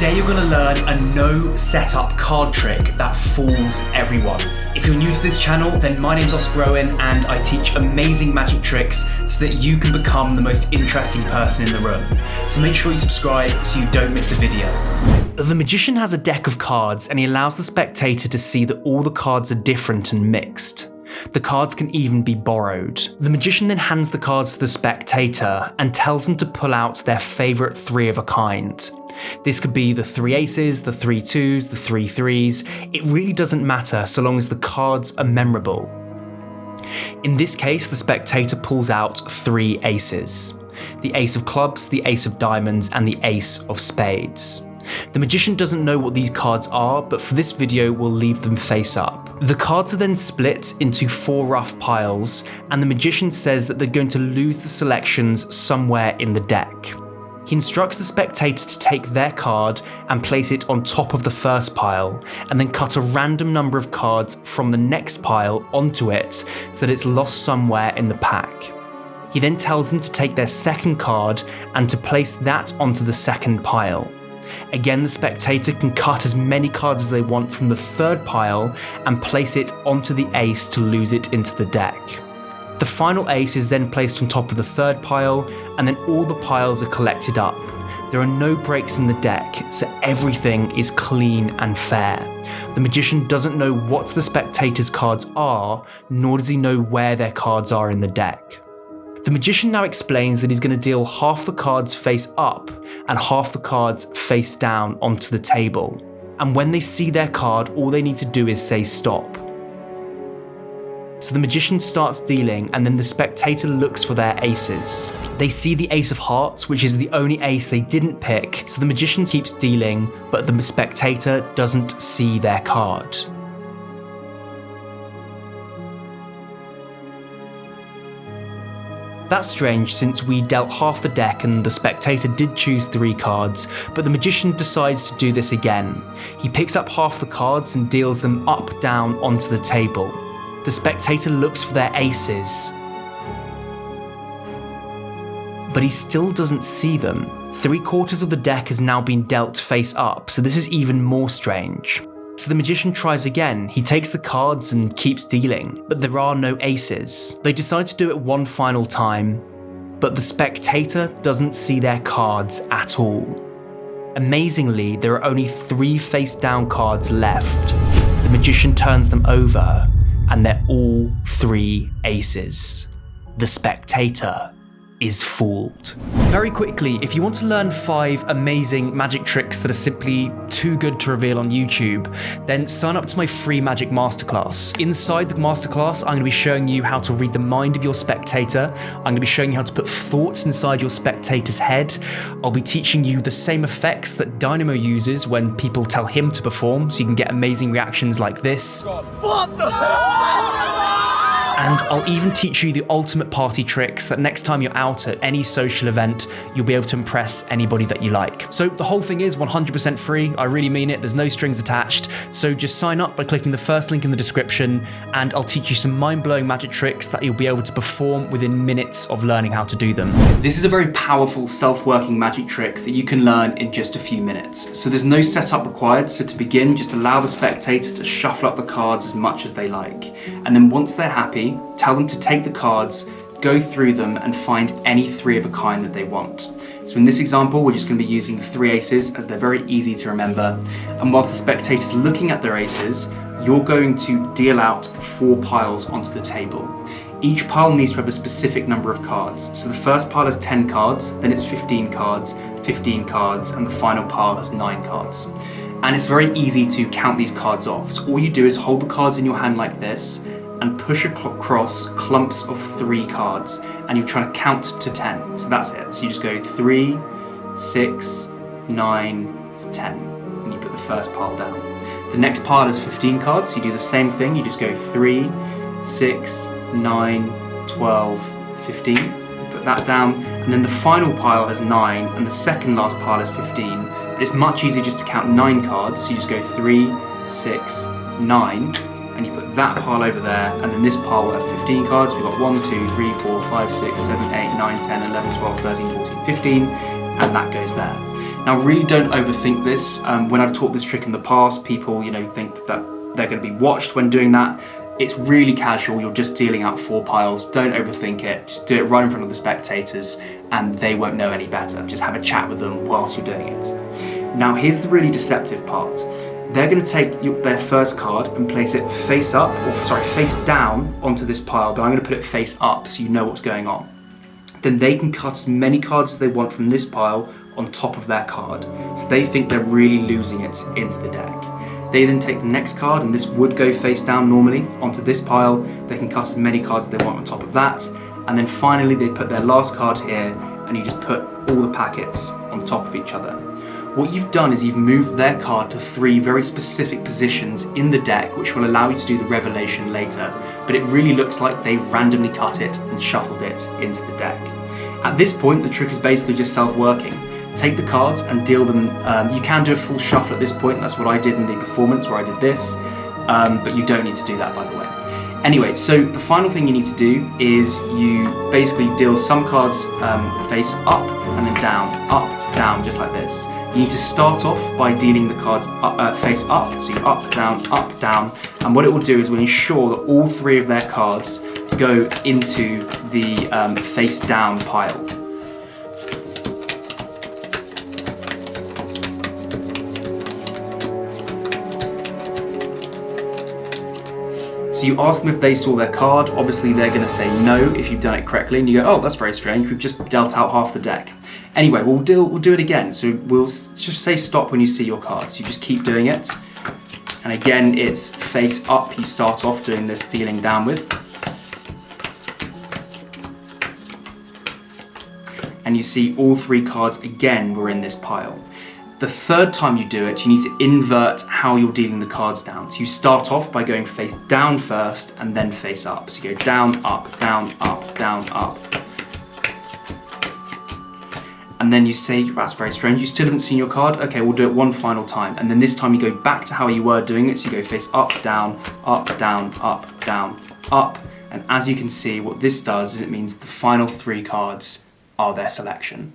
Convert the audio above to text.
Today you're going to learn a no setup card trick that fools everyone. If you're new to this channel, then my name's Owen and I teach amazing magic tricks so that you can become the most interesting person in the room. So make sure you subscribe so you don't miss a video. The magician has a deck of cards and he allows the spectator to see that all the cards are different and mixed. The cards can even be borrowed. The magician then hands the cards to the spectator and tells them to pull out their favourite three of a kind. This could be the 3 aces, the 3 twos, the 3 threes. It really doesn't matter so long as the cards are memorable. In this case, the spectator pulls out 3 aces. The ace of clubs, the ace of diamonds, and the ace of spades. The magician doesn't know what these cards are, but for this video we'll leave them face up. The cards are then split into 4 rough piles, and the magician says that they're going to lose the selections somewhere in the deck. He instructs the spectator to take their card and place it on top of the first pile, and then cut a random number of cards from the next pile onto it so that it's lost somewhere in the pack. He then tells them to take their second card and to place that onto the second pile. Again, the spectator can cut as many cards as they want from the third pile and place it onto the ace to lose it into the deck. The final ace is then placed on top of the third pile, and then all the piles are collected up. There are no breaks in the deck, so everything is clean and fair. The magician doesn't know what the spectator's cards are, nor does he know where their cards are in the deck. The magician now explains that he's going to deal half the cards face up and half the cards face down onto the table. And when they see their card, all they need to do is say stop. So the magician starts dealing, and then the spectator looks for their aces. They see the ace of hearts, which is the only ace they didn't pick, so the magician keeps dealing, but the spectator doesn't see their card. That's strange since we dealt half the deck and the spectator did choose 3 cards, but the magician decides to do this again. He picks up half the cards and deals them up, down onto the table. The spectator looks for their aces, but he still doesn't see them. 3/4 of the deck has now been dealt face up, so this is even more strange. So the magician tries again. He takes the cards and keeps dealing, but there are no aces. They decide to do it one final time, but the spectator doesn't see their cards at all. Amazingly, there are only 3 face down cards left. The magician turns them over, and they're all 3 aces. The spectator is fooled. Very quickly, if you want to learn 5 amazing magic tricks that are simply too good to reveal on YouTube, then sign up to my free magic masterclass. Inside the masterclass, I'm going to be showing you how to read the mind of your spectator. I'm going to be showing you how to put thoughts inside your spectator's head. I'll be teaching you the same effects that Dynamo uses when people tell him to perform, so you can get amazing reactions like this. What the hell? And I'll even teach you the ultimate party tricks that next time you're out at any social event, you'll be able to impress anybody that you like. So the whole thing is 100% free. I really mean it. There's no strings attached. So just sign up by clicking the first link in the description, and I'll teach you some mind-blowing magic tricks that you'll be able to perform within minutes of learning how to do them. This is a very powerful self-working magic trick that you can learn in just a few minutes. So there's no setup required. So to begin, just allow the spectator to shuffle up the cards as much as they like. And then once they're happy, tell them to take the cards, go through them, and find any 3 of a kind that they want. So in this example, we're just going to be using the 3 aces as they're very easy to remember. And whilst the spectator's looking at their aces, you're going to deal out 4 piles onto the table. Each pile needs to have a specific number of cards. So the first pile has 10 cards, then it's 15 cards, 15 cards, and the final pile has 9 cards. And it's very easy to count these cards off. So all you do is hold the cards in your hand like this, and push across clumps of 3 cards, and you try to count to 10. So that's it. So you just go 3, 6, 9, 10, and you put the first pile down. The next pile is 15 cards, so you do the same thing. You just go 3, 6, 9, 12, 15. You put that down, and then the final pile has 9, and the second last pile is 15. But it's much easier just to count 9 cards, so you just go 3, 6, 9. And you put that pile over there, and then this pile will have 15 cards. We've got 1, 2, 3, 4, 5, 6, 7, 8, 9, 10, 11, 12, 13, 14, 15, and that goes there. Now really don't overthink this. When I've taught this trick in the past, people think that they're going to be watched when doing that. It's really casual, you're just dealing out 4 piles, don't overthink it, just do it right in front of the spectators and they won't know any better. Just have a chat with them whilst you're doing it. Now here's the really deceptive part. They're going to take their first card and place it face down onto this pile, but I'm going to put it face up so you know what's going on. Then they can cut as many cards as they want from this pile on top of their card. So they think they're really losing it into the deck. They then take the next card, and this would go face down normally, onto this pile. They can cut as many cards as they want on top of that. And then finally they put their last card here, and you just put all the packets on top of each other. What you've done is you've moved their card to 3 very specific positions in the deck, which will allow you to do the revelation later, but it really looks like they've randomly cut it and shuffled it into the deck. At this point, the trick is basically just self-working. Take the cards and deal them. You can do a full shuffle at this point. That's what I did in the performance where I did this, but you don't need to do that, by the way. Anyway, so the final thing you need to do is you basically deal some cards face up and then down, just like this. You need to start off by dealing the cards face up, so you up, down, and what it will do is will ensure that all 3 of their cards go into the face down pile. So you ask them if they saw their card. Obviously they're going to say no if you've done it correctly, and you go, oh, that's very strange, we've just dealt out half the deck. Anyway, we'll do it again. So we'll just say stop when you see your cards. You just keep doing it. And again, it's face up. You start off doing this dealing down with. And you see all 3 cards again were in this pile. The third time you do it, you need to invert how you're dealing the cards down. So you start off by going face down first and then face up. So you go down, up, down, up, down, up. And then you say, that's very strange, you still haven't seen your card? Okay, we'll do it one final time. And then this time you go back to how you were doing it. So you go face up, down, up, down, up, down, up. And as you can see, what this does is it means the final 3 cards are their selection.